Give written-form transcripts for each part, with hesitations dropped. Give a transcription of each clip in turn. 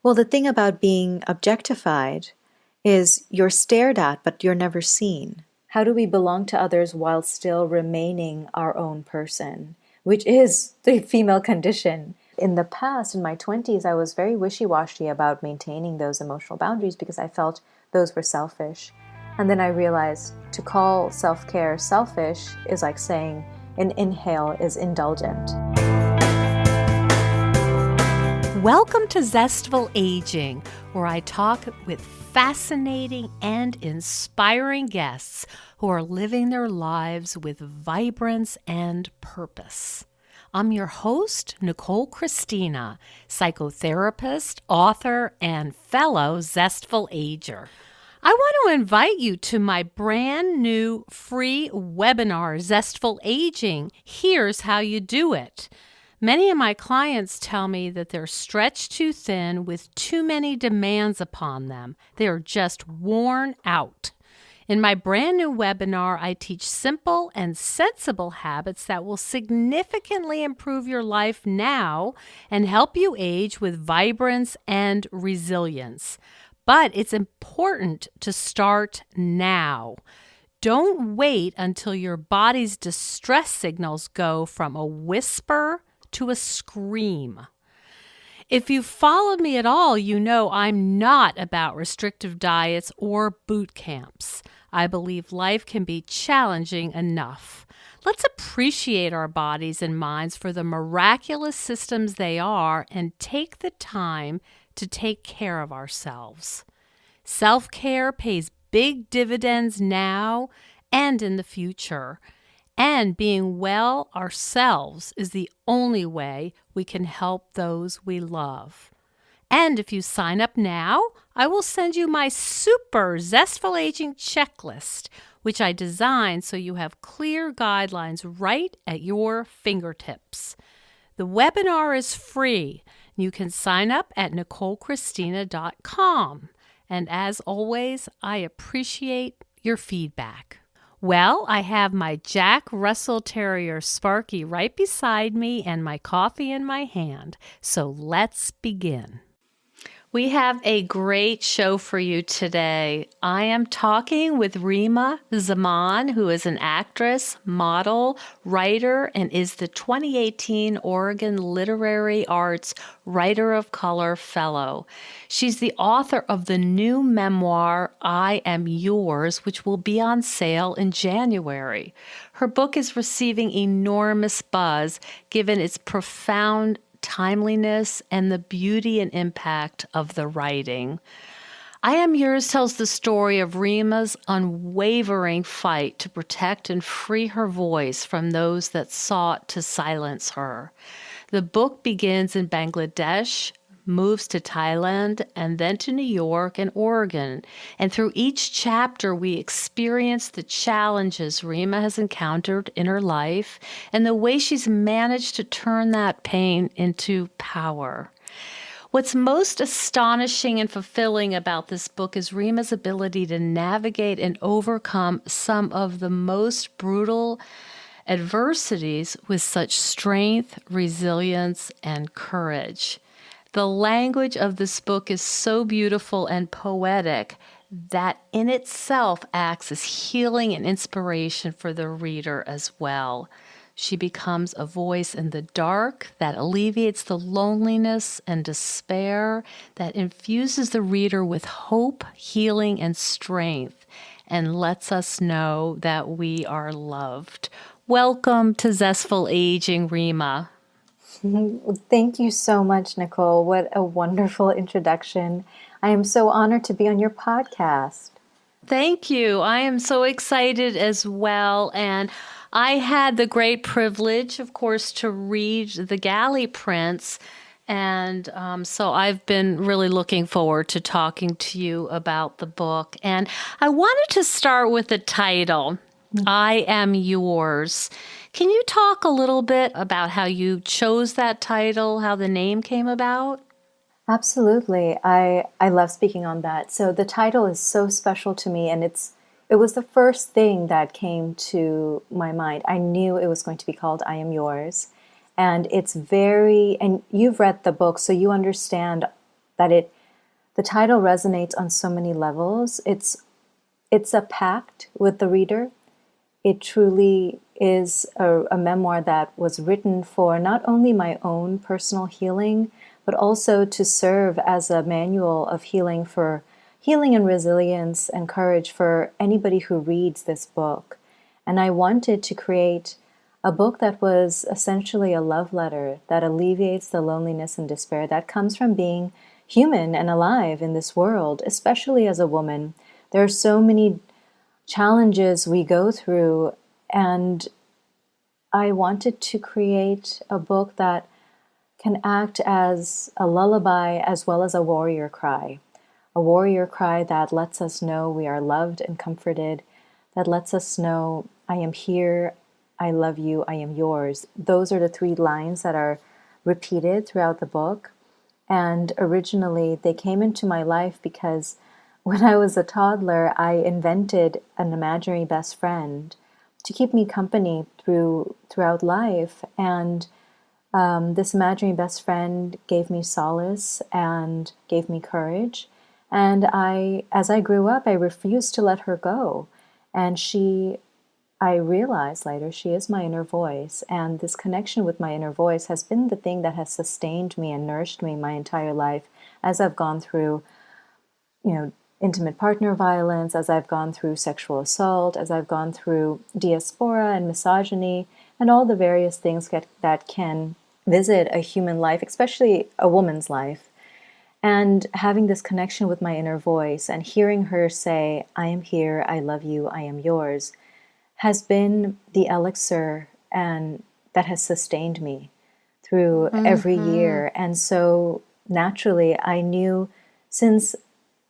Well, the thing about being objectified is you're stared at, but you're never seen. How do we belong to others while still remaining our own person, which is the female condition? In the past, in my 20s, I was very wishy-washy about maintaining those emotional boundaries because I felt those were selfish. And then I realized to call self-care selfish is like saying an inhale is indulgent. Welcome to Zestful Aging, where I talk with fascinating and inspiring guests who are living their lives with vibrance and purpose. I'm your host, Nicole Christina, psychotherapist, author, and fellow Zestful Ager. I want to invite you to my brand new free webinar, Zestful Aging. Here's how you do it. Many of my clients tell me that they're stretched too thin with too many demands upon them. They are just worn out. In my brand new webinar, I teach simple and sensible habits that will significantly improve your life now and help you age with vibrance and resilience. But it's important to start now. Don't wait until your body's distress signals go from a whisper to a scream. If you've followed me at all, you know I'm not about restrictive diets or boot camps. I believe life can be challenging enough. Let's appreciate our bodies and minds for the miraculous systems they are and take the time to take care of ourselves. Self-care pays big dividends now and in the future. And being well ourselves is the only way we can help those we love. And if you sign up now, I will send you my super Zestful Aging checklist, which I designed so you have clear guidelines right at your fingertips. The webinar is free. You can sign up at NicoleChristina.com. And as always, I appreciate your feedback. Well, I have my Jack Russell Terrier Sparky right beside me and my coffee in my hand. So let's begin. We have a great show for you today. I am talking with Reema Zaman, who is an actress, model, writer, and is the 2018 Oregon Literary Arts Writer of Color Fellow. She's the author of the new memoir, I Am Yours, which will be on sale in January. Her book is receiving enormous buzz, given its profound timeliness and the beauty and impact of the writing. I Am Yours tells the story of Reema's unwavering fight to protect and free her voice from those that sought to silence her. The book begins in Bangladesh, moves to Thailand, and then to New York and Oregon. And through each chapter, we experience the challenges Reema has encountered in her life and the way she's managed to turn that pain into power. What's most astonishing and fulfilling about this book is Reema's ability to navigate and overcome some of the most brutal adversities with such strength, resilience, and courage. The language of this book is so beautiful and poetic that in itself acts as healing and inspiration for the reader as well. She becomes a voice in the dark that alleviates the loneliness and despair, that infuses the reader with hope, healing, and strength, and lets us know that we are loved. Welcome to Zestful Aging, Reema. Thank you so much, Nicole. What a wonderful introduction. I am so honored to be on your podcast. Thank you. I am so excited as well. And I had the great privilege, of course, to read the Galley Prince. And so I've been really looking forward to talking to you about the book. And I wanted to start with the title, I Am Yours. Can you talk a little bit about how you chose that title, how the name came about? Absolutely. I love speaking on that. So the title is so special to me, and it was the first thing that came to my mind. I knew it was going to be called I Am Yours. And and you've read the book, so you understand that the title resonates on so many levels. It's a pact with the reader. It truly is a memoir that was written for not only my own personal healing, but also to serve as a manual of healing and resilience and courage for anybody who reads this book. And I wanted to create a book that was essentially a love letter that alleviates the loneliness and despair that comes from being human and alive in this world, especially as a woman. There are so many challenges we go through, and I wanted to create a book that can act as a lullaby as well as a warrior cry that lets us know we are loved and comforted, that lets us know, I am here, I love you, I am yours. Those are the 3 lines that are repeated throughout the book. And originally they came into my life because when I was a toddler, I invented an imaginary best friend to keep me company throughout life. And this imaginary best friend gave me solace and gave me courage. And as I grew up, I refused to let her go. And I realized later, she is my inner voice. And this connection with my inner voice has been the thing that has sustained me and nourished me my entire life as I've gone through, intimate partner violence, as I've gone through sexual assault, as I've gone through diaspora and misogyny, and all the various things that can visit a human life, especially a woman's life. And having this connection with my inner voice and hearing her say, I am here, I love you, I am yours, has been the elixir and that has sustained me through every year. And so naturally, I knew, since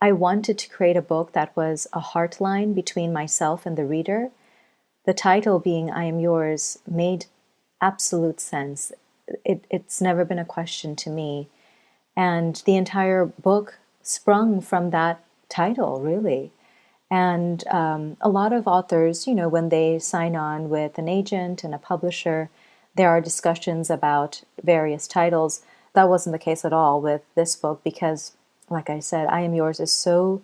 I wanted to create a book that was a heartline between myself and the reader, the title being I Am Yours made absolute sense. It's never been a question to me. And the entire book sprung from that title, really. And a lot of authors, when they sign on with an agent and a publisher, there are discussions about various titles. That wasn't the case at all with this book because, like I said, I Am Yours is so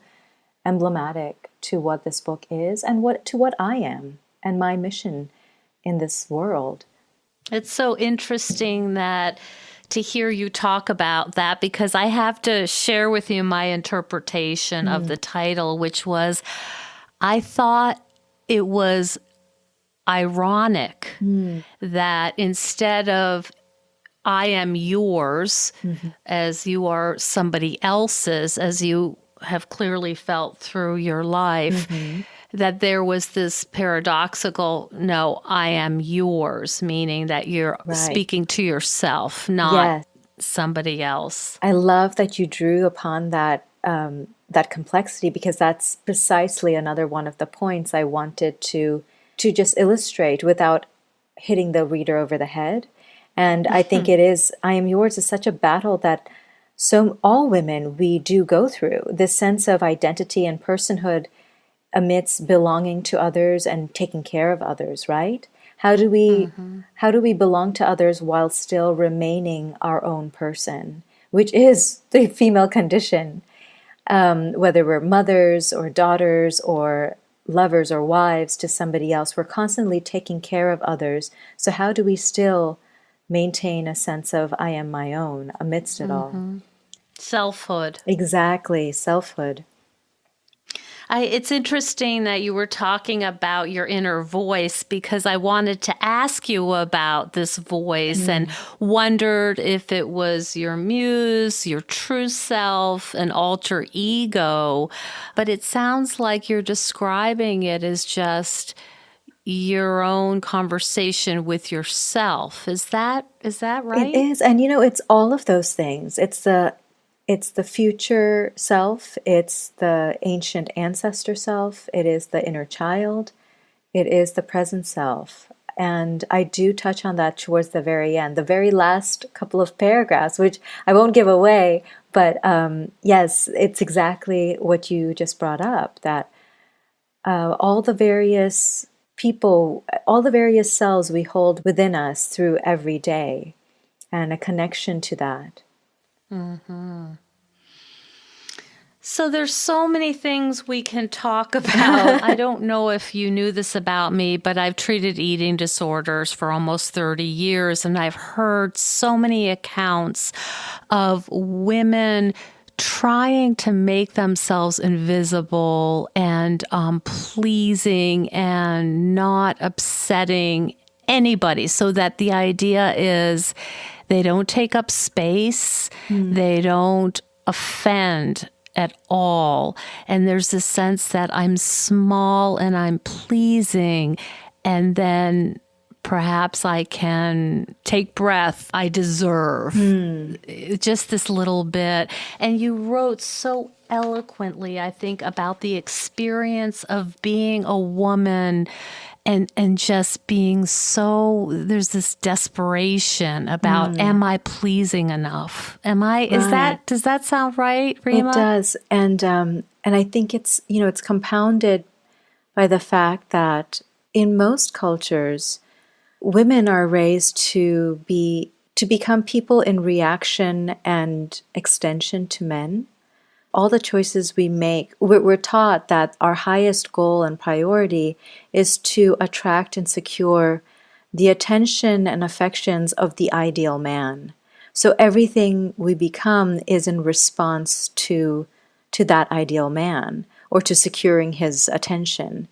emblematic to what this book is and what I am and my mission in this world. It's so interesting to hear you talk about that, because I have to share with you my interpretation of the title, which was, I thought it was ironic that instead of I am yours, as you are somebody else's, as you have clearly felt through your life, that there was this paradoxical, no, I am yours, meaning that you're speaking to yourself, not somebody else. I love that you drew upon that complexity, because that's precisely another one of the points I wanted to just illustrate without hitting the reader over the head. And I think I Am Yours is such a battle that all women, we do go through, this sense of identity and personhood amidst belonging to others and taking care of others, right? How do we belong to others while still remaining our own person, which is the female condition? Whether we're mothers or daughters or lovers or wives to somebody else, we're constantly taking care of others. So how do we still maintain a sense of I am my own amidst it all? Selfhood. Exactly, selfhood. It's interesting that you were talking about your inner voice, because I wanted to ask you about this voice and wondered if it was your muse, your true self, an alter ego. But it sounds like you're describing it as just your own conversation with yourself. Is that right? It is. And it's all of those things. It's the future self, it's the ancient ancestor self, it is the inner child, it is the present self. And I do touch on that towards the very end, the very last couple of paragraphs, which I won't give away, but yes, it's exactly what you just brought up, that all the various people, all the various selves we hold within us through every day, and a connection to that. So there's so many things we can talk about. I don't know if you knew this about me, but I've treated eating disorders for almost 30 years, and I've heard so many accounts of women trying to make themselves invisible and pleasing and not upsetting anybody, so that the idea is they don't take up space, they don't offend at all. And there's this sense that I'm small and I'm pleasing, and then perhaps I can take breath. I deserve just this little bit. And you wrote so eloquently, I think, about the experience of being a woman and just being so, there's this desperation about, am I pleasing enough? Right. Does that sound right, It Reema? does. And I think it's, it's compounded by the fact that in most cultures, women are raised to become people in reaction and extension to men. All the choices we make, we're taught that our highest goal and priority is to attract and secure the attention and affections of the ideal man. So everything we become is in response to that ideal man or to securing his attention.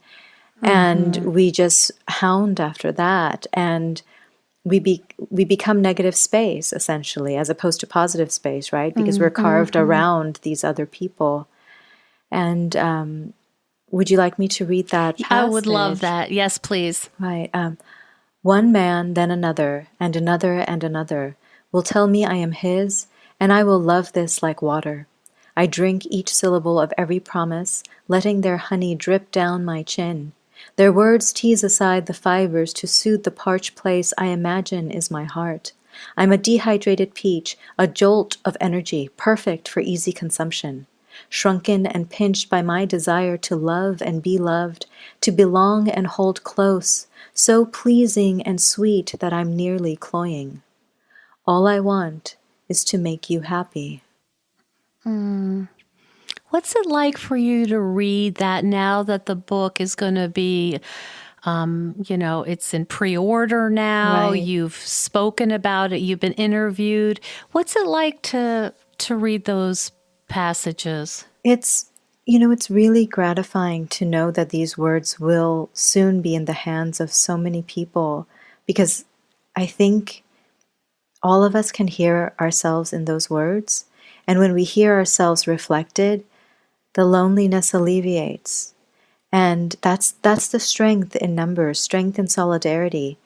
And we just hound after that, and we become negative space essentially, as opposed to positive space, right? Because we're carved around these other people. And would you like me to read that I would love passage? that. Yes, please. Right. One man, then another, and another, and another will tell me I am his, and I will love this like water. I drink each syllable of every promise, letting their honey drip down my chin. Their words tease aside the fibers to soothe the parched place I imagine is my heart. I'm a dehydrated peach, a jolt of energy, perfect for easy consumption. Shrunken and pinched by my desire to love and be loved, to belong and hold close, so pleasing and sweet that I'm nearly cloying. All I want is to make you happy. What's it like for you to read that now that the book is going to be, it's in pre-order now, Right. you've spoken about it, you've been interviewed. What's it like to read those passages? It's really gratifying to know that these words will soon be in the hands of so many people, because I think all of us can hear ourselves in those words. And when we hear ourselves reflected, the loneliness alleviates. And that's the strength in numbers, strength in solidarity.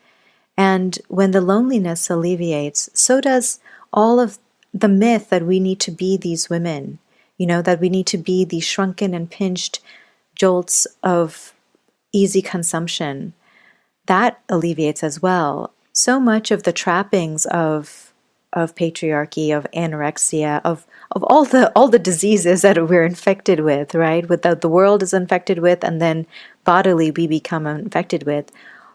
And when the loneliness alleviates, so does all of the myth that we need to be these women, that we need to be these shrunken and pinched jolts of easy consumption. That alleviates as well. So much of the trappings of patriarchy, of anorexia, of all the diseases that we're infected with, right? With the world is infected with, and then bodily we become infected with.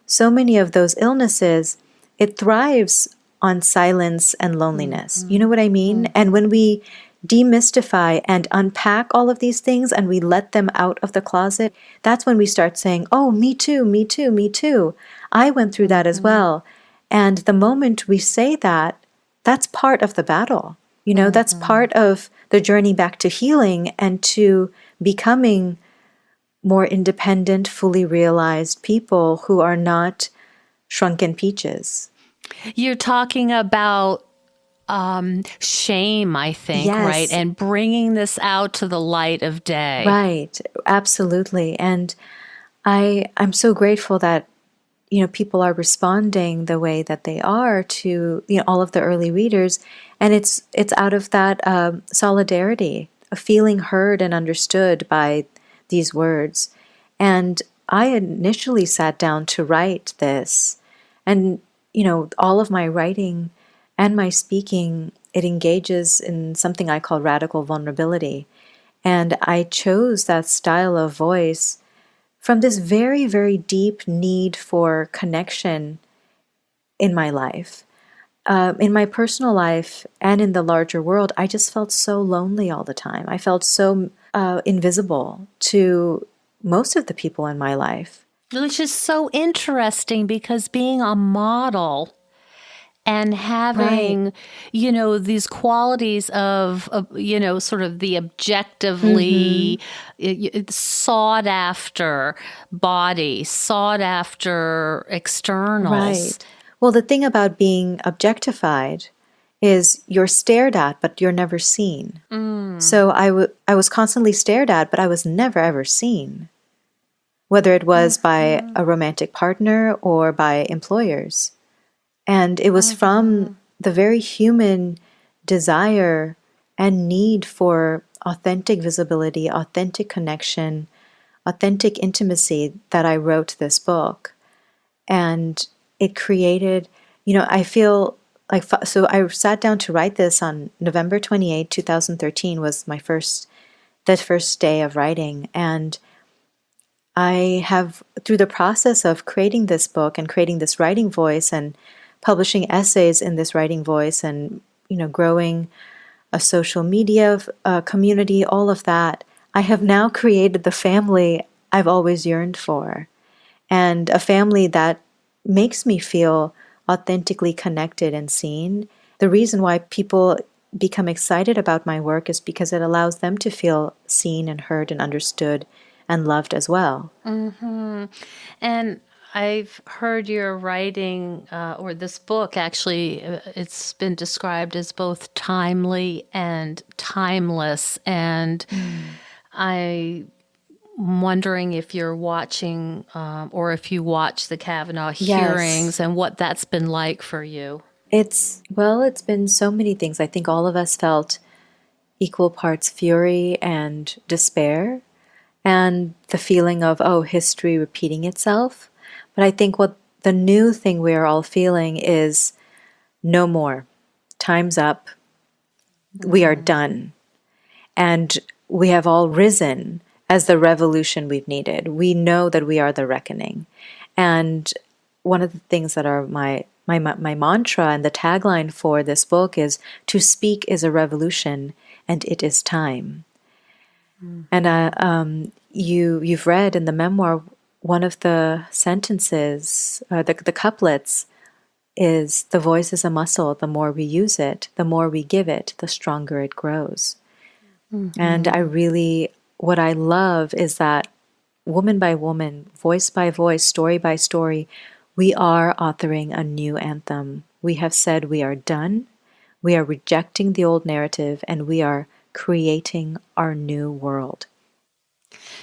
So many of those illnesses, it thrives on silence and loneliness. You know what I mean? And when we demystify and unpack all of these things and we let them out of the closet, that's when we start saying, oh, me too, me too, me too. I went through that as well. And the moment we say that, that's part of the battle. That's part of the journey back to healing and to becoming more independent, fully realized people who are not shrunken peaches. You're talking about shame, I think, right? Yes, And bringing this out to the light of day. right. Absolutely. And I'm so grateful that people are responding the way that they are to all of the early readers, and it's out of that solidarity, of feeling heard and understood by these words. And I initially sat down to write this, and all of my writing and my speaking, it engages in something I call radical vulnerability, and I chose that style of voice from this very, very deep need for connection in my life. in my personal life and in the larger world, I just felt so lonely all the time. I felt so invisible to most of the people in my life. Which is so interesting because being a model and Right. having, these qualities of, sort of the Mm-hmm. objectively sought after body, sought after externals. Right. Well, the thing about being objectified is you're stared at, but you're never seen. So I was constantly stared at, but I was never ever seen, whether it was by a romantic partner or by employers. And it was from the very human desire and need for authentic visibility, authentic connection, authentic intimacy that I wrote this book. And it created, I feel like, so I sat down to write this on November 28, 2013 was the first day of writing. And I have, through the process of creating this book and creating this writing voice and publishing essays in this writing voice and, growing a social media community, all of that, I have now created the family I've always yearned for, and a family that makes me feel authentically connected and seen. The reason why people become excited about my work is because it allows them to feel seen and heard and understood and loved as well. And I've heard your writing, or this book actually, it's been described as both timely and timeless. And I'm wondering if you're watching, or if you watch the Kavanaugh Yes. hearings and what that's been like for you. It's been so many things. I think all of us felt equal parts fury and despair and the feeling of, oh, history repeating itself. But I think what the new thing we are all feeling is no more. Time's up. We are done. And we have all risen as the revolution we've needed. We know that we are the reckoning. And one of the things that are my mantra and the tagline for this book is to speak is a revolution and it is time. And you've read in the memoir one of the sentences, the couplets is the voice is a muscle. The more we use it, the more we give it, the stronger it grows. And what I love is that woman by woman, voice by voice, story by story, we are authoring a new anthem. We have said we are done, we are rejecting the old narrative, and we are creating our new world.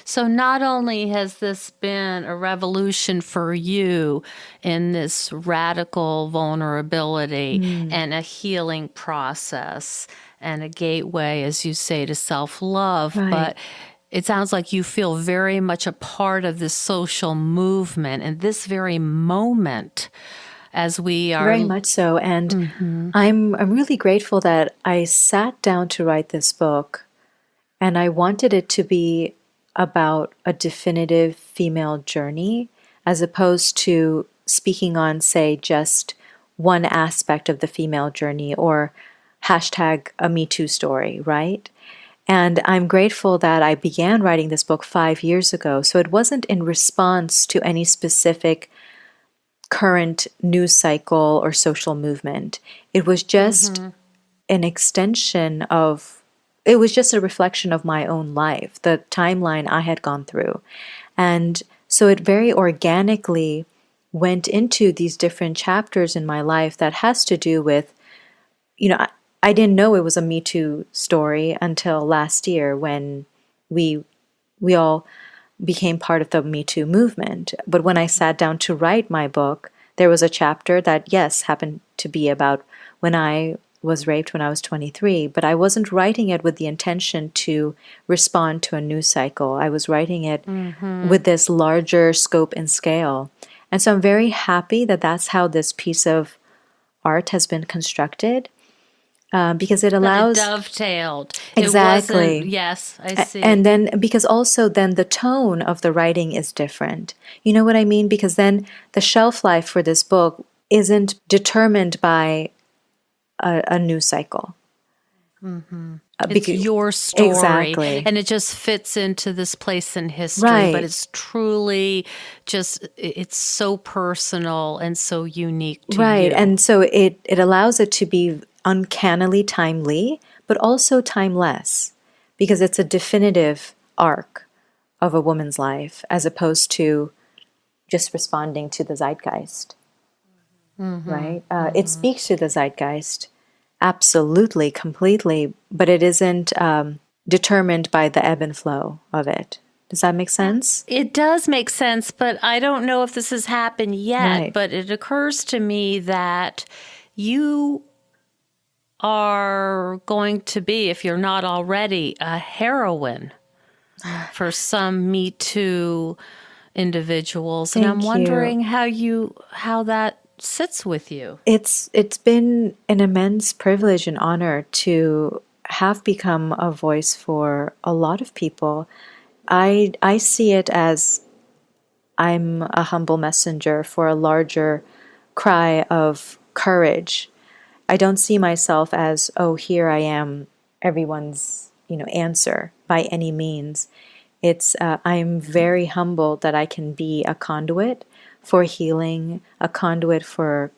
So not only has this been a revolution for you in this radical vulnerability and a healing process and a gateway, as you say, to self-love, Right. but it sounds like you feel very much a part of this social movement and this very moment as we are. Very much so. And I'm really grateful that I sat down to write this book and I wanted it to be about a definitive female journey as opposed to speaking on, say, just one aspect of the female journey or hashtag a Me Too story, right? And I'm grateful that I began writing this book 5 years ago. So it wasn't in response to any specific current news cycle or social movement. It was just an extension of, it was just a reflection of my own life, the timeline I had gone through. And so it very organically went into these different chapters in my life that has to do with, I didn't know it was a Me Too story until last year when we all became part of the Me Too movement. But when I sat down to write my book, there was a chapter that, yes, happened to be about when I was raped when I was 23, but I wasn't writing it with the intention to respond to a news cycle. I was writing it with this larger scope and scale. And so I'm very happy that that's how this piece of art has been constructed. Because it allows... But it dovetailed. Exactly. It wasn't, yes, I see. And then, because also then the tone of the writing is different. You know what I mean? Because then the shelf life for this book isn't determined by a new cycle. It's your story, Exactly. and it just fits into this place in history, but Right. it's truly just, it's so personal and so unique to Right. you. And so it allows it to be uncannily timely, but also timeless, because it's a definitive arc of a woman's life as opposed to just responding to the zeitgeist, right? It speaks to the zeitgeist, absolutely, completely, but it isn't determined by the ebb and flow of it. Does that make sense? It does make sense, but I don't know if this has happened yet, Right. but it occurs to me that you are going to be, if you're not already, a heroine for some Me Too individuals. And I'm Thank you. wondering how that sits with you. It's been an immense privilege and honor to have become a voice for a lot of people. I see it as I'm a humble messenger for a larger cry of courage. I don't see myself as, oh, here I am, everyone's, answer by any means. It's I'm very humbled that I can be a conduit for healing, a conduit for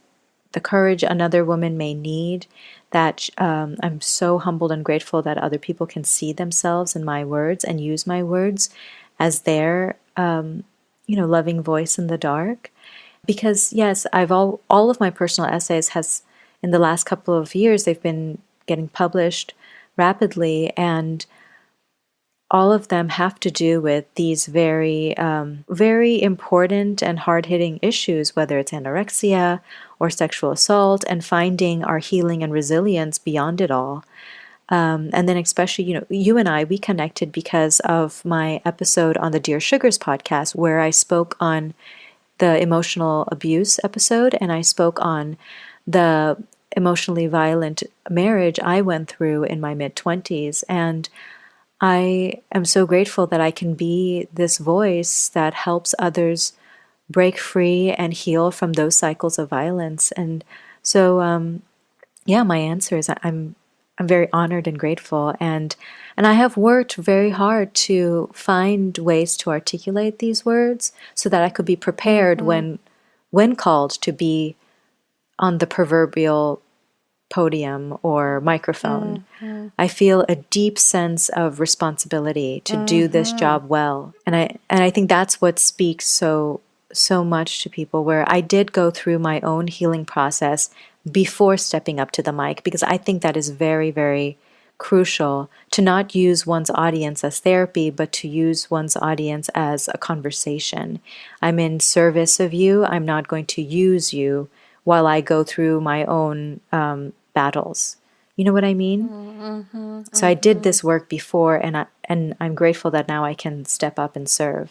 the courage another woman may need. That I'm so humbled and grateful that other people can see themselves in my words and use my words as their loving voice in the dark. Because yes, I've all of my personal essays has in the last couple of years they've been getting published rapidly, and all of them have to do with these very important and hard-hitting issues, whether it's anorexia or sexual assault, and finding our healing and resilience beyond it all. And then especially, you and we connected because of my episode on the Dear Sugars podcast, where I spoke on the emotional abuse episode, and I spoke on the emotionally violent marriage I went through in my mid-20s. And I am so grateful that I can be this voice that helps others break free and heal from those cycles of violence. And so, yeah, my answer is I'm very honored and grateful, and I have worked very hard to find ways to articulate these words so that I could be prepared when called to be on the proverbial podium or microphone. I feel a deep sense of responsibility to do this job well. And I think that's what speaks so much to people, where I did go through my own healing process before stepping up to the mic, because I think that is very, very crucial to not use one's audience as therapy, but to use one's audience as a conversation. I'm in service of you. I'm not going to use you while I go through my own battles. You know what I mean? So I did this work before, and I'm grateful that now I can step up and serve.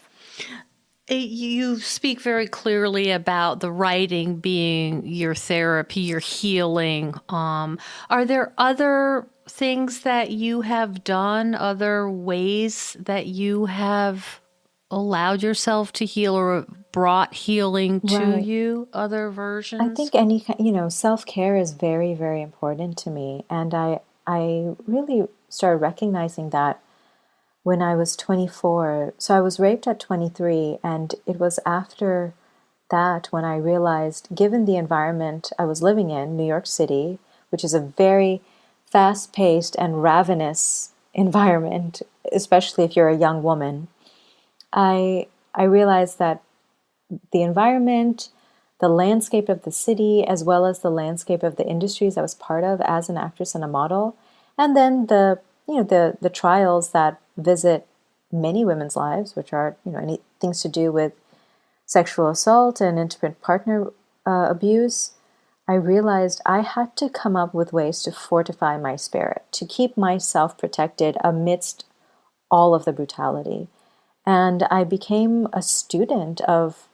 You speak very clearly about the writing being your therapy, your healing. Are there other things that you have done, other ways that you have allowed yourself to heal or brought healing to Right. you, other I versions? think self-care is very, very important to me. And I really started recognizing that when I was 24. So I was raped at 23, and it was after that when I realized, given the environment I was living in, New York City, which is a very fast-paced and ravenous environment, especially if you're a young woman, I realized that the environment, the landscape of the city, as well as the landscape of the industries I was part of as an actress and a model, and then the trials that visit many women's lives, which are any things to do with sexual assault and intimate partner abuse. I realized I had to come up with ways to fortify my spirit, to keep myself protected amidst all of the brutality. And I became a student of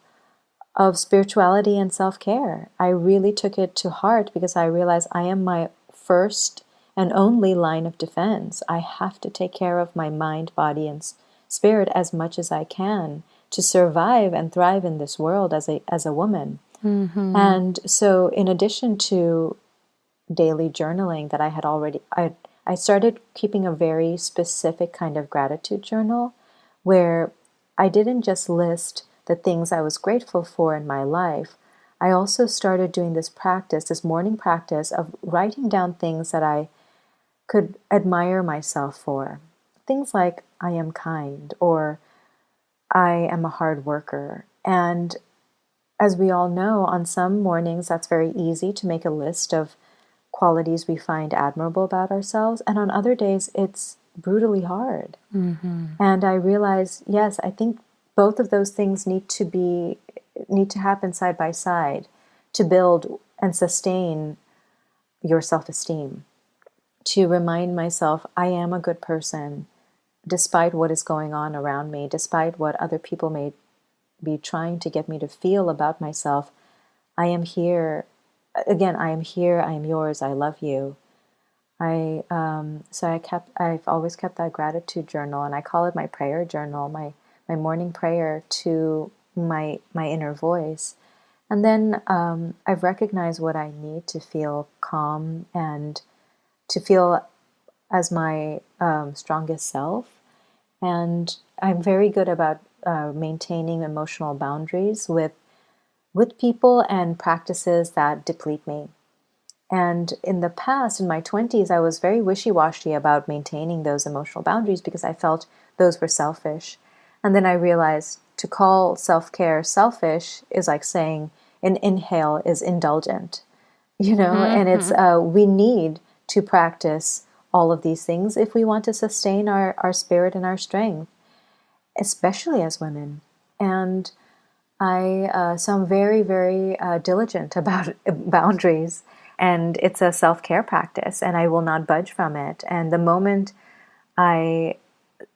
spirituality and self-care. I really took it to heart because I realized I am my first and only line of defense. I have to take care of my mind, body, and spirit as much as I can to survive and thrive in this world as a woman. And so in addition to daily journaling that I started keeping a very specific kind of gratitude journal where I didn't just list the things I was grateful for in my life. I also started doing this morning practice of writing down things that I could admire myself for. Things like I am kind or I am a hard worker. And as we all know, on some mornings that's very easy to make a list of qualities we find admirable about ourselves. And on other days, it's brutally hard. And I realized, yes, I think both of those things need to happen side by side to build and sustain your self-esteem. To remind myself, I am a good person, despite what is going on around me, despite what other people may be trying to get me to feel about myself. I am here. Again, I am here. I am yours. I love you. I've always kept that gratitude journal, and I call it my prayer journal, my morning prayer to my inner voice. And then I've recognized what I need to feel calm and to feel as my strongest self. And I'm very good about maintaining emotional boundaries with people and practices that deplete me. And in the past, in my 20s, I was very wishy-washy about maintaining those emotional boundaries because I felt those were selfish. And then I realized to call self-care selfish is like saying an inhale is indulgent, and it's we need to practice all of these things if we want to sustain our spirit and our strength, especially as women. And so I'm very, very diligent about boundaries, and it's a self-care practice, and I will not budge from it. And the moment I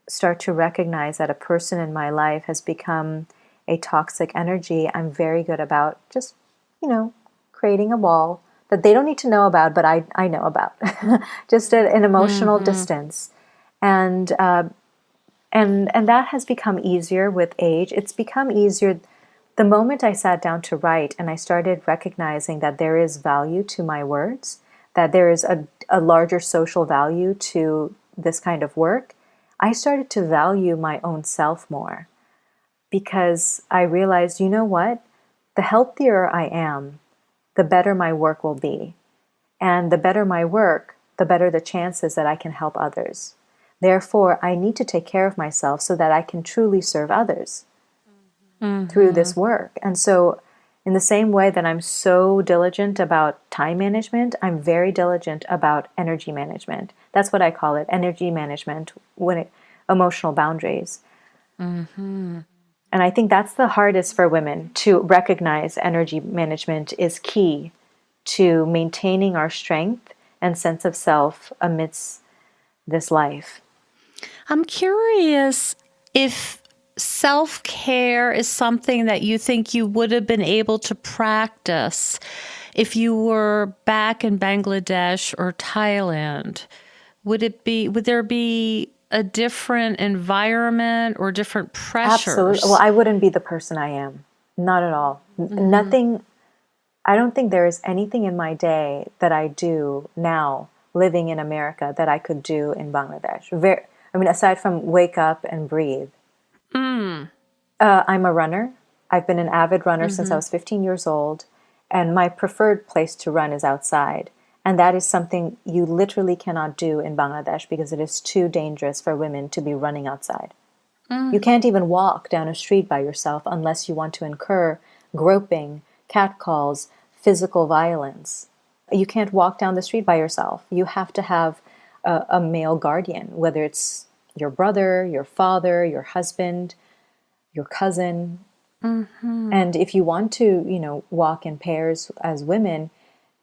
start to recognize that a person in my life has become a toxic energy, I'm very good about just, creating a wall that they don't need to know about, but I know about, just an emotional distance. And and that has become easier with age. It's become easier the moment I sat down to write and I started recognizing that there is value to my words, that there is a larger social value to this kind of work. I started to value my own self more because I realized, you know what? The healthier I am, the better my work will be. And the better my work, the better the chances that I can help others. Therefore, I need to take care of myself so that I can truly serve others through this work. And so, in the same way that I'm so diligent about time management, I'm very diligent about energy management. That's what I call it, energy management, emotional boundaries. And I think that's the hardest for women to recognize. Energy management is key to maintaining our strength and sense of self amidst this life. I'm curious if self-care is something that you think you would have been able to practice if you were back in Bangladesh or Thailand. Would there be a different environment or different Absolutely. Well, pressures? I wouldn't be the person I am. Not at all. Nothing. I don't think there is anything in my day that I do now living in America that I could do in Bangladesh. Aside from wake up and breathe. I'm a runner. I've been an avid runner since I was 15 years old, and my preferred place to run is outside. And that is something you literally cannot do in Bangladesh because it is too dangerous for women to be running outside. You can't even walk down a street by yourself unless you want to incur groping, catcalls, physical violence. You can't walk down the street by yourself. You have to have a male guardian, whether it's your brother, your father, your husband, your cousin. And if you want to, walk in pairs as women,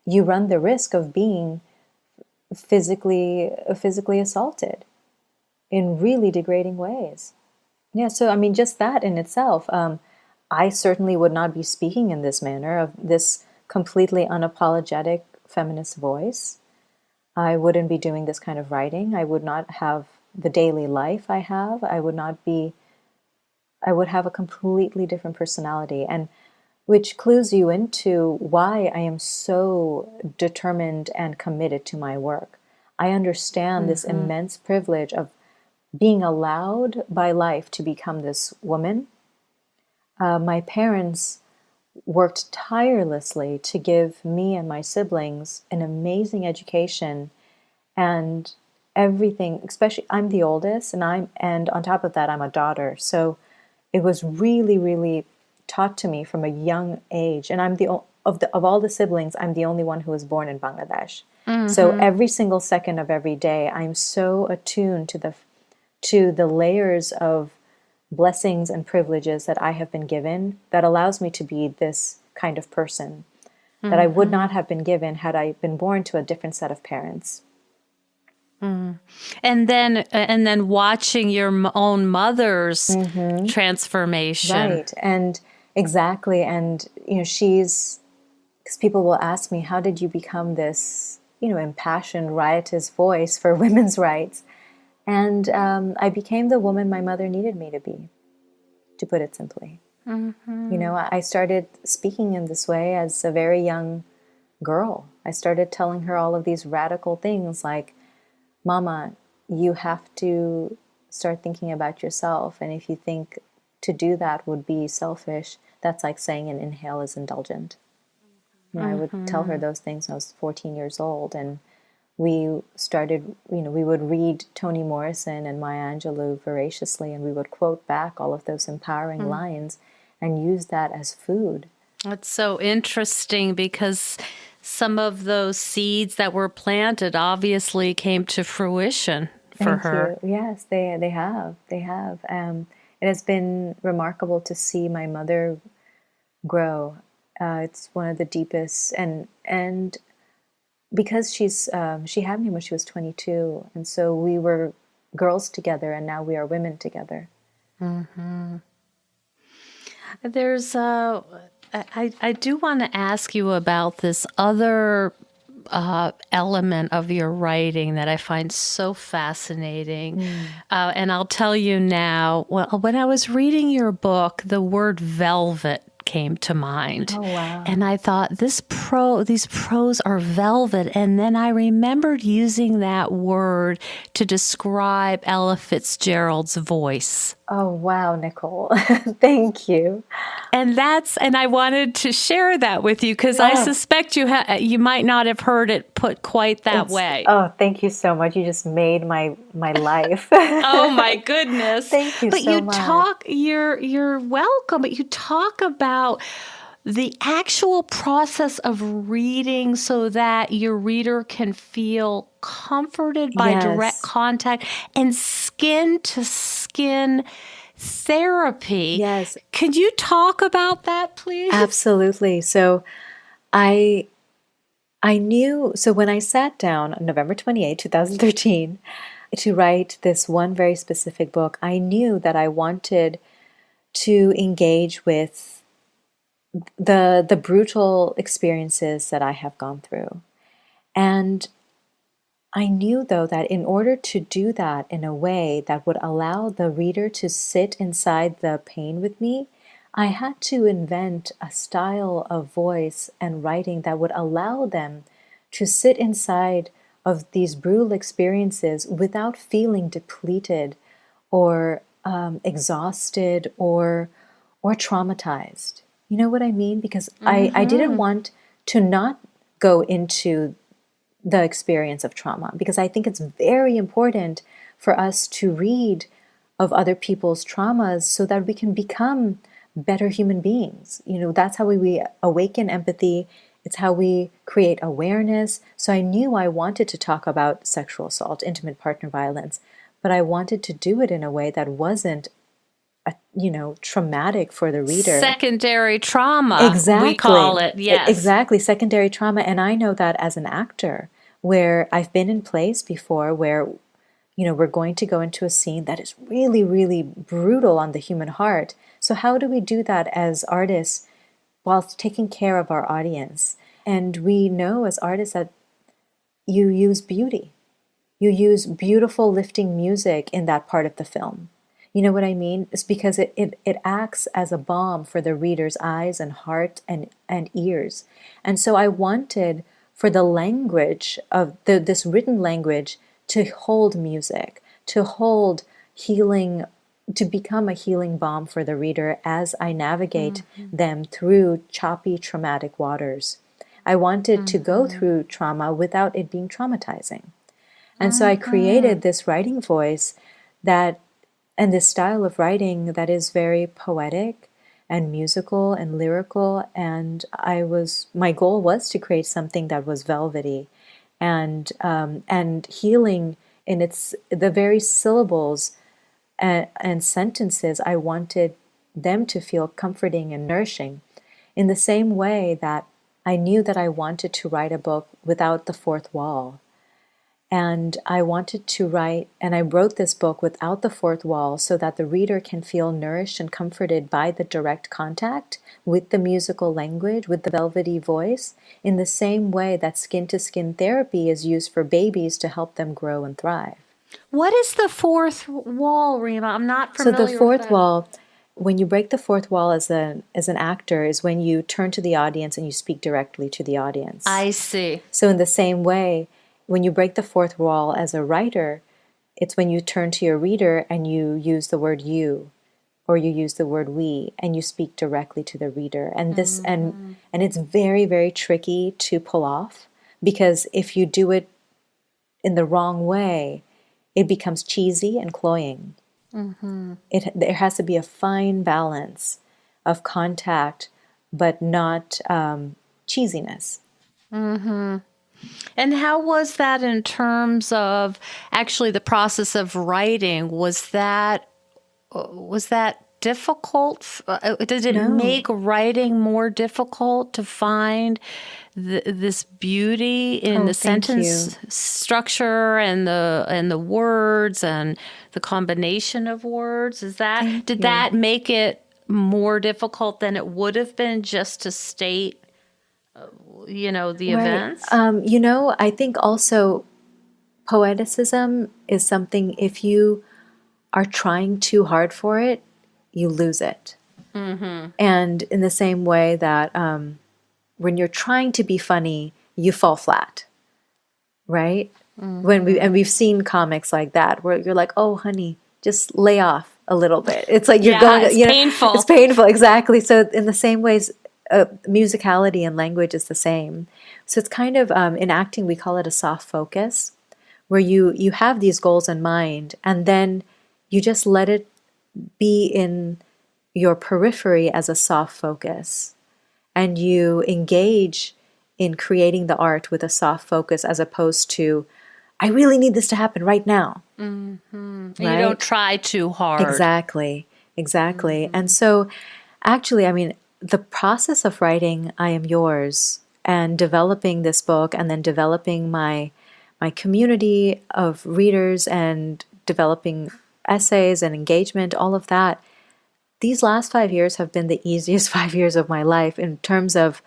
you run the risk of being physically assaulted in really degrading ways. Yeah, so just that in itself, I certainly would not be speaking in this manner of this completely unapologetic feminist voice. I wouldn't be doing this kind of writing. I would not have the daily life I have. I would have a completely different personality. And which clues you into why I am so determined and committed to my work. I understand this immense privilege of being allowed by life to become this woman. My parents worked tirelessly to give me and my siblings an amazing education and everything. Especially, I'm the oldest, and on top of that, I'm a daughter. So it was really, really taught to me from a young age. And I'm of all the siblings, I'm the only one who was born in Bangladesh. So every single second of every day, I'm so attuned to the layers of blessings and privileges that I have been given that allows me to be this kind of person that I would not have been given had I been born to a different set of parents. And then watching your own mother's transformation. Right. And exactly. And, because people will ask me, how did you become this, impassioned, riotous voice for women's rights? And I became the woman my mother needed me to be, to put it simply. I started speaking in this way as a very young girl. I started telling her all of these radical things like, Mama, you have to start thinking about yourself. And if you think to do that would be selfish, that's like saying an inhale is indulgent. I would tell her those things when I was 14 years old. And we started, we would read Toni Morrison and Maya Angelou voraciously, and we would quote back all of those empowering lines and use that as food. That's so interesting because some of those seeds that were planted obviously came to fruition for her. Thank you. Yes, they have. They have. It has been remarkable to see my mother grow. It's one of the deepest, and because she had me when she was 22, and so we were girls together, and now we are women together. There's I do want to ask you about this other element of your writing that I find so fascinating. And I'll tell you now, well, when I was reading your book, the word velvet came to mind. Oh, wow. And I thought, these prose are velvet. And then I remembered using that word to describe Ella Fitzgerald's voice. Oh, wow, Nicole. Thank you. And I wanted to share that with you because I suspect you might not have heard it put quite that way. Oh, thank you so much. You just made my life. Oh my goodness. Thank you but so you much. talk you're welcome, but you talk about the actual process of reading so that your reader can feel comforted by direct contact and skin to skin therapy. Yes. Could you talk about that, please? Absolutely. So I knew, so when I sat down on November 28, 2013, to write this one very specific book, I knew that I wanted to engage with the brutal experiences that I have gone through. And I knew, though, that in order to do that in a way that would allow the reader to sit inside the pain with me, I had to invent a style of voice and writing that would allow them to sit inside of these brutal experiences without feeling depleted or exhausted or traumatized. You know what I mean? Because I didn't want to not go into the experience of trauma, because I think it's very important for us to read of other people's traumas so that we can become better human beings. That's how we awaken empathy. It's how we create awareness. So I knew I wanted to talk about sexual assault, intimate partner violence, but I wanted to do it in a way that wasn't traumatic for the reader. Secondary trauma, exactly. We call it, yes. Exactly, secondary trauma. And I know that as an actor, where I've been in plays before where, we're going to go into a scene that is really, really brutal on the human heart. So how do we do that as artists while taking care of our audience? And we know as artists that you use beauty. You use beautiful, lifting music in that part of the film. You know what I mean? It's because it acts as a balm for the reader's eyes and heart and ears. And so I wanted for the language of this written language to hold music, to hold healing, to become a healing balm for the reader as I navigate them through choppy, traumatic waters. I wanted to go through trauma without it being traumatizing. And so I created this writing voice that, and this style of writing that is very poetic and musical and lyrical. And my goal was to create something that was velvety and healing in the very syllables and sentences. I wanted them to feel comforting and nourishing in the same way that I knew that I wanted to write a book without the fourth wall. And I wanted to write, and I wrote this book without the fourth wall so that the reader can feel nourished and comforted by the direct contact with the musical language, with the velvety voice, in the same way that skin to skin therapy is used for babies to help them grow and thrive. What is the fourth wall, Reema? I'm not So the familiar with fourth that. wall, when you break the fourth wall as an actor, is when you turn to the audience and you speak directly to the audience. I see. So in the same way, when you break the fourth wall as a writer, it's when you turn to your reader and you use the word you, or you use the word we, and you speak directly to the reader. And and it's very, very tricky to pull off, because if you do it in the wrong way, it becomes cheesy and cloying. There has to be a fine balance of contact, but not cheesiness. And how was that in terms of actually the process of writing? Was that difficult? Did it No. make writing more difficult to find this beauty in Oh, the thank you. sentence structure and the words and the combination of words? Thank Did you. that make it more difficult than it would have been just to state, the Right. events? I think also poeticism is something, if you are trying too hard for it, you lose it. And in the same way that when you're trying to be funny, you fall flat, right? We've seen comics like that where you're like, oh, honey, just lay off a little bit. It's like you're Yeah, going, it's it's painful. painful, exactly. So in the same ways, musicality and language is the same. So it's kind of in acting we call it a soft focus, where you have these goals in mind and then you just let it be in your periphery as a soft focus, and you engage in creating the art with a soft focus as opposed to, I really need this to happen right now, And you don't right? try too hard. Exactly, exactly. And so, actually, I mean, the process of writing I Am Yours and developing this book and then developing my community of readers and developing essays and engagement, all of that, these last 5 years have been the easiest 5 years of my life in terms of,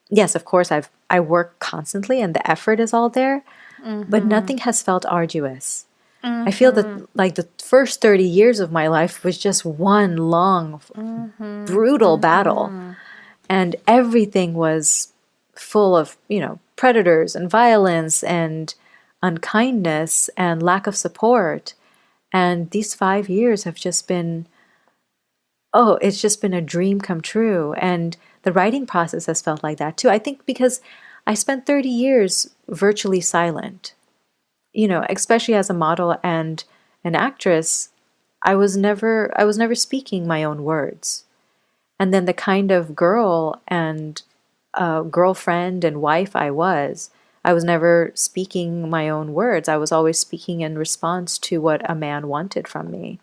yes, of course, I work constantly and the effort is all there, but nothing has felt arduous. I feel that like the first 30 years of my life was just one long, brutal battle, and everything was full of, predators and violence and unkindness and lack of support. And these 5 years have just been, oh, it's just been a dream come true. And the writing process has felt like that too. I think because I spent 30 years virtually silent, especially as a model and an actress. I was never speaking my own words. And then the kind of girl and girlfriend and wife I was never speaking my own words. I was always speaking in response to what a man wanted from me.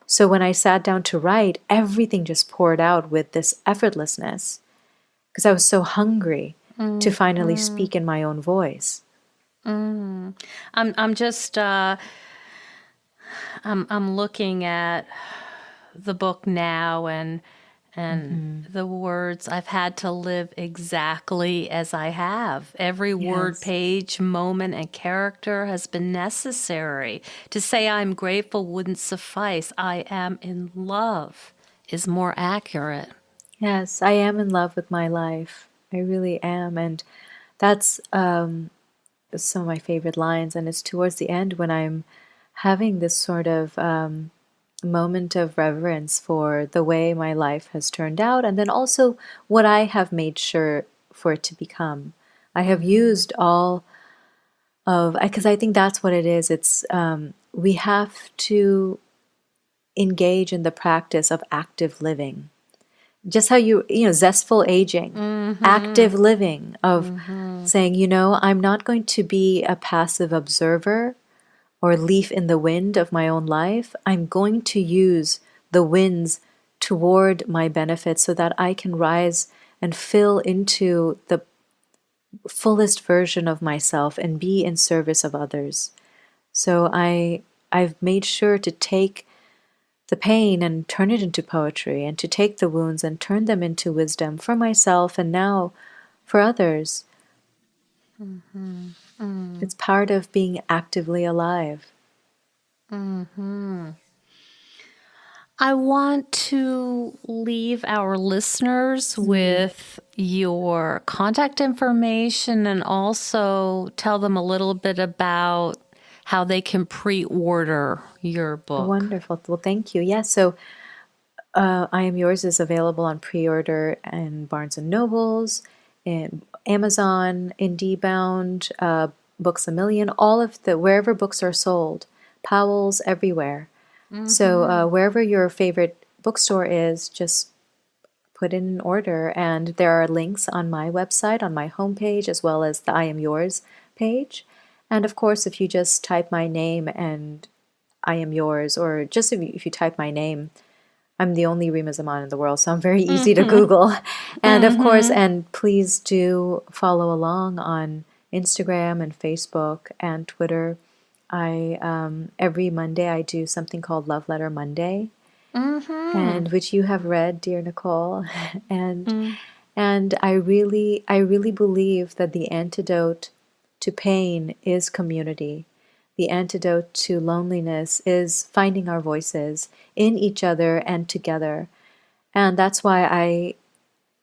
So when I sat down to write, everything just poured out with this effortlessness because I was so hungry to finally speak in my own voice. I'm just I'm looking at the book now, And the words, I've had to live exactly as I have. Every word, Yes. page, moment, and character has been necessary. To say I'm grateful wouldn't suffice. I am in love is more accurate. Yes, I am in love with my life. I really am. And that's some of my favorite lines. And it's towards the end when I'm having this sort of moment of reverence for the way my life has turned out, and then also what I have made sure for it to become. I have used all of, because I think that's what it is. It's we have to engage in the practice of active living. Just how zestful aging, active living, of saying, I'm not going to be a passive observer or leaf in the wind of my own life. I'm going to use the winds toward my benefit so that I can rise and fill into the fullest version of myself and be in service of others. So I've made sure to take the pain and turn it into poetry, and to take the wounds and turn them into wisdom for myself and now for others. It's part of being actively alive. I want to leave our listeners with your contact information and also tell them a little bit about how they can pre-order your book. Wonderful. Well, thank you. Yes, so I Am Yours is available on pre-order in Barnes and Nobles, in Amazon, IndieBound, Books A Million, all of the wherever books are sold, Powell's, everywhere. So wherever your favorite bookstore is, just put in an order, and there are links on my website, on my homepage, as well as the I Am Yours page. And of course, if you just type my name and I Am Yours, or just if you type my name, I'm the only Reema Zaman in the world, so I'm very easy to Google. And of course, and please do follow along on Instagram and Facebook and Twitter. I every Monday I do something called Love Letter Monday, and which you have read, dear Nicole, and I really believe that the antidote to pain is community. The antidote to loneliness is finding our voices in each other and together. And that's why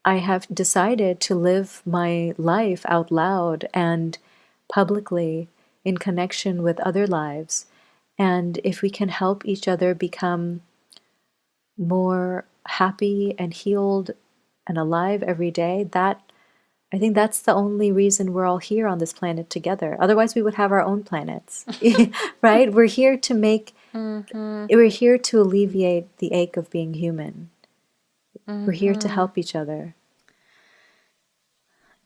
I have decided to live my life out loud and publicly in connection with other lives. And if we can help each other become more happy and healed and alive every day, that I think that's the only reason we're all here on this planet together. Otherwise, we would have our own planets, right? We're here to alleviate the ache of being human. We're here to help each other.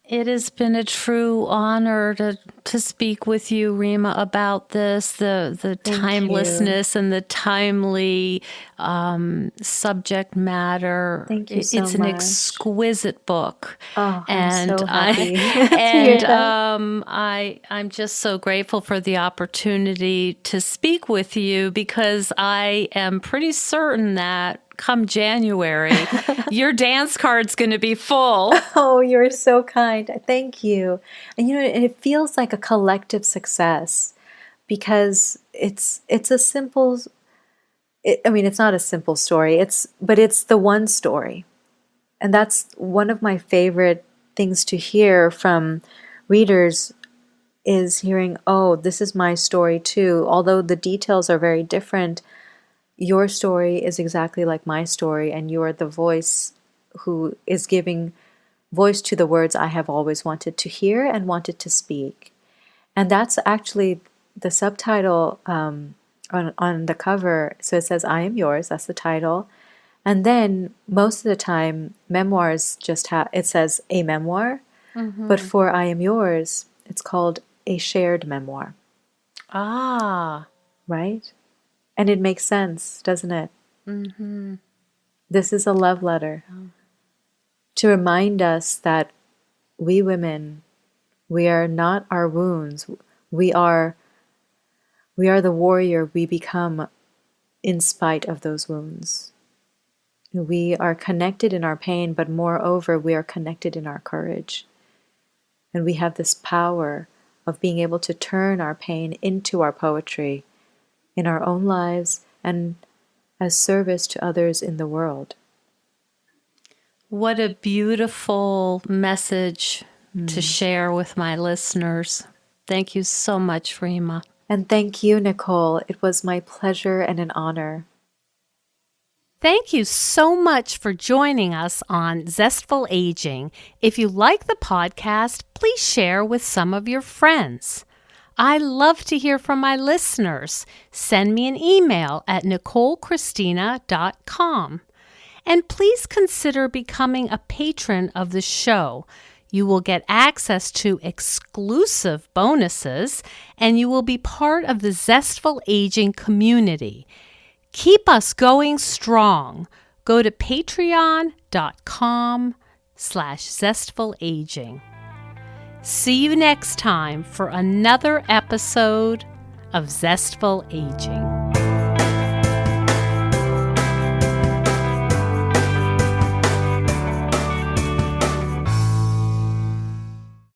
It has been a true honor to speak with you, Reema, about this, the timelessness and the timely subject matter. Thank you so It's an much. exquisite book. Oh, I'm so happy to and hear that. I'm just so grateful for the opportunity to speak with you, because I am pretty certain that come January, your dance card's going to be full. Oh, you're so kind. Thank you. And it feels like a collective success, because it's a simple. It's not a simple story. But it's the one story, and that's one of my favorite things to hear from readers, is hearing, oh, this is my story too. Although the details are very different, your story is exactly like my story, and you're the voice who is giving voice to the words I have always wanted to hear and wanted to speak. And that's actually the subtitle on the cover. So it says, I Am Yours, that's the title. And then most of the time, memoirs it says a memoir. But for I Am Yours, it's called a shared memoir. Ah. Right? And it makes sense, doesn't it? This is a love letter to remind us that we women, we are not our wounds. We are the warrior we become in spite of those wounds. We are connected in our pain, but moreover, we are connected in our courage. And we have this power of being able to turn our pain into our poetry in our own lives and as service to others in the world. What a beautiful message to share with my listeners. Thank you so much, Reema. And thank you, Nicole. It was my pleasure and an honor. Thank you so much for joining us on Zestful Aging. If you like the podcast, please share with some of your friends. I love to hear from my listeners. Send me an email at nicolechristina.com. And please consider becoming a patron of the show. You will get access to exclusive bonuses, and you will be part of the Zestful Aging community. Keep us going strong. Go to patreon.com/zestfulaging. See you next time for another episode of Zestful Aging.